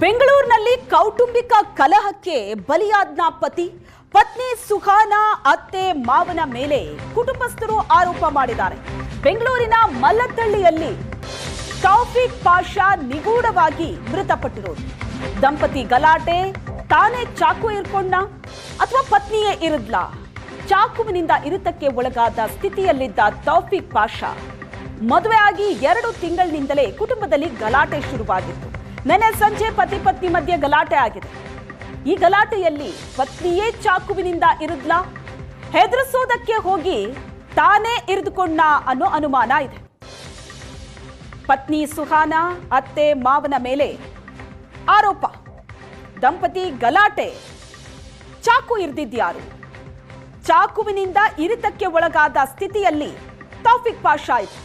ಬೆಂಗಳೂರಿನಲ್ಲಿ ಕೌಟುಂಬಿಕ ಕಲಹಕ್ಕೆ ಬಲಿಯಾದ ಪತ್ನಿ ಸುಹಾನಾ ಅತ್ತೆ ಮಾವನ ಮೇಲೆ ಕುಟುಂಬಸ್ಥರು ಆರೋಪ ಮಾಡಿದ್ದಾರೆ. ಬೆಂಗಳೂರಿನ ಮಲ್ಲತ್ತಳ್ಳಿಯಲ್ಲಿ ತೌಫೀಕ್ ಪಾಷಾ ನಿಗೂಢವಾಗಿ ಮೃತಪಟ್ಟಿರೋದು. ದಂಪತಿ ಗಲಾಟೆ, ತಾನೇ ಚಾಕು ಇರ್ಕೊಂಡ ಅಥವಾ ಪತ್ನಿಯೇ ಇರದ್ಲ? ಚಾಕುವಿನಿಂದ ಇರಿತಕ್ಕೆ ಒಳಗಾದ ಸ್ಥಿತಿಯಲ್ಲಿದ್ದ ತೌಫೀಕ್ ಪಾಷಾ ಮದುವೆ ಆಗಿ 2 ತಿಂಗಳಿನಿಂದಲೇ ಕುಟುಂಬದಲ್ಲಿ ಗಲಾಟೆ ಶುರುವಾಗಿತ್ತು. ನೆನ್ನೆ ಸಂಜೆ ಪತಿ ಪತ್ನಿ ಮಧ್ಯೆ ಗಲಾಟೆ ಆಗಿದೆ. ಈ ಗಲಾಟೆಯಲ್ಲಿ ಪತ್ನಿಯೇ ಚಾಕುವಿನಿಂದ ಇರಿದ್ಲ, ಹೆದರಿಸೋದಕ್ಕೆ ಹೋಗಿ ತಾನೇ ಇರಿದುಕೊಂಡ ಅನ್ನೋ ಅನುಮಾನ ಇದೆ. ಪತ್ನಿ ಸುಹಾನಾ ಅತ್ತೆ ಮಾವನ ಮೇಲೆ ಆರೋಪ. ದಂಪತಿ ಗಲಾಟೆ, ಚಾಕು ಇರಿದಿದ್ಯಾರು? ಚಾಕುವಿನಿಂದ ಇರಿತಕ್ಕೆ ಒಳಗಾದ ಸ್ಥಿತಿಯಲ್ಲಿ ತೌಫೀಕ್ ಪಾಷಾ ಇತ್ತು.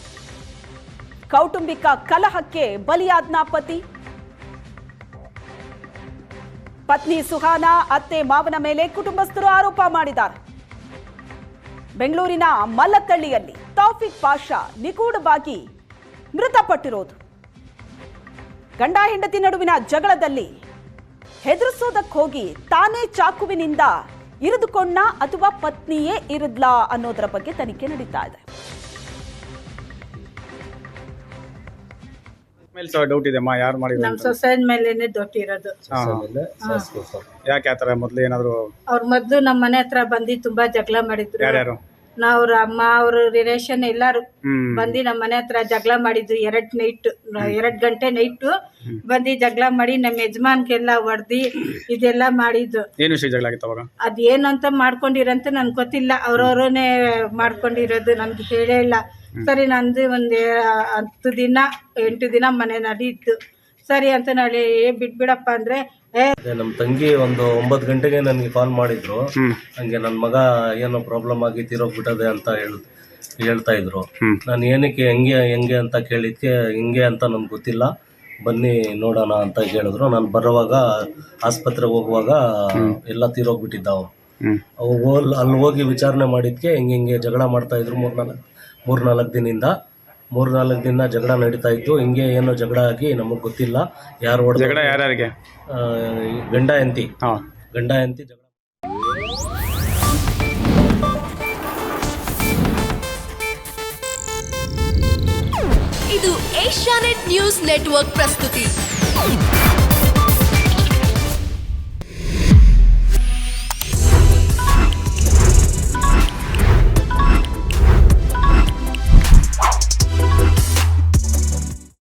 ಕೌಟುಂಬಿಕ ಕಲಹಕ್ಕೆ ಬಲಿಯಾದ ಪತ್ನಿ ಸುಹಾನಾ ಅತ್ತೆ ಮಾವನ ಮೇಲೆ ಕುಟುಂಬಸ್ಥರು ಆರೋಪ ಮಾಡಿದ್ದಾರೆ. ಬೆಂಗಳೂರಿನ ಮಲ್ಲತ್ತಳ್ಳಿಯಲ್ಲಿ ತೌಫೀಕ್ ಪಾಷಾ ನಿಗೂಢವಾಗಿ ಮೃತಪಟ್ಟಿರೋದು. ಗಂಡ ಹೆಂಡತಿ ನಡುವಿನ ಜಗಳದಲ್ಲಿ ಹೆದರಿಸೋದಕ್ಕೆ ಹೋಗಿ ತಾನೇ ಚಾಕುವಿನಿಂದ ಇರಿದುಕೊಂಡ ಅಥವಾ ಪತ್ನಿಯೇ ಇರಿದ್ಲಾ ಅನ್ನೋದರ ಬಗ್ಗೆ ತನಿಖೆ ನಡೀತಾ ಇದೆ. ಡೌಟ್ ಇದೆ ಯಾರು ಮಾಡಿದ್ರು? ನಮ್ ಸೊಸೈನ್ ಮೇಲೇನೆ ಡೌಟ್ ಇರೋದು. ಯಾಕೆ ಆತರ ಮೊದ್ಲು ಏನಾದ್ರು ಅವ್ರ ಮೊದ್ಲು ನಮ್ಮ ಮನೆ ಹತ್ರ ಬಂದು ತುಂಬಾ ಜಗಳ ಮಾಡಿದ್ರು. ಯಾರ್ಯಾರು? ನಾವ್ರ ಅಮ್ಮ, ಅವ್ರ ರಿಲೇಷನ್ ಎಲ್ಲಾರು ಬಂದು ನಮ್ಮ ಮನೆ ಹತ್ರ ಜಗಳ ಮಾಡಿದ್ದು. 2 ಗಂಟೆ ನೈಟ್ ಬಂದು ಜಗಳ ಮಾಡಿ ನಮ್ಮ ಯಜಮಾನ್ಗೆಲ್ಲ ಹೊಡೆದಿ ಇದೆಲ್ಲ ಮಾಡಿದ್ದು. ಏನು ವಿಷಯ ಜಗಳ ಆಗಿತ್ತು ಅವಾಗ? ಅದೇನಂತ ಮಾಡ್ಕೊಂಡಿರಂತ ನನ್ಗೆ ಗೊತ್ತಿಲ್ಲ. ಅವ್ರವ್ರನ್ನೇ ಮಾಡ್ಕೊಂಡಿರೋದು, ನನ್ಗೆ ಹೇಳೇ ಇಲ್ಲ. ಸರಿ, ನಂದು ಒಂದು 10 ದಿನ 8 ದಿನ ಮನೆ ನಡೀತು. ಸರಿ ಅಂತ ನಾಳೆ ಬಿಟ್ಬಿಡಪ್ಪ ಅಂದ್ರೆ ನಮ್ಮ ತಂಗಿ ಒಂದು 9 ಗಂಟೆಗೆ ನನಗೆ ಕಾಲ್ ಮಾಡಿದ್ರು. ಹಂಗೆ ನನ್ನ ಮಗ ಏನೋ ಪ್ರಾಬ್ಲಮ್ ಆಗಿ ತೀರೋಗ್ಬಿಟ್ಟದೆ ಅಂತ ಹೇಳ್ತಾ ಇದ್ರು. ನಾನು ಏನಕ್ಕೆ ಹೆಂಗೆ ಅಂತ ಕೇಳಿದ್ಕೆ ಹಿಂಗೆ ಅಂತ ನನ್ಗೆ ಗೊತ್ತಿಲ್ಲ, ಬನ್ನಿ ನೋಡೋಣ ಅಂತ ಹೇಳಿದ್ರು. ನಾನು ಬರುವಾಗ ಆಸ್ಪತ್ರೆಗೆ ಹೋಗುವಾಗ ಎಲ್ಲ ತೀರೋಗ್ಬಿಟ್ಟಿದ್ದ ಅವು. ಅಲ್ಲಿ ಹೋಗಿ ವಿಚಾರಣೆ ಮಾಡಿದ್ಕೆ ಹಿಂಗೆ ಜಗಳ ಮಾಡ್ತಾ ಇದ್ರು. 3-4 ದಿನದಿಂದ 3-4 ದಿನ ಜಗಳ ನಡೀತಾ ಇತ್ತು. ಹಿಂಗೆ ಏನೋ ಜಗಳ ಆಗಿ ನಮಗೆ ಗೊತ್ತಿಲ್ಲ ಯಾರು ಹೊಡೆದ. ಜಗಳ ಯಾರ್ಯಾರಿಗೆ? ಗಂಡ ಹೆಂಡತಿ ಜಗಳ. ಇದು ಏಷ್ಯಾನೆಟ್ ನ್ಯೂಸ್ ನೆಟ್ವರ್ಕ್ ಪ್ರಸ್ತುತಿ.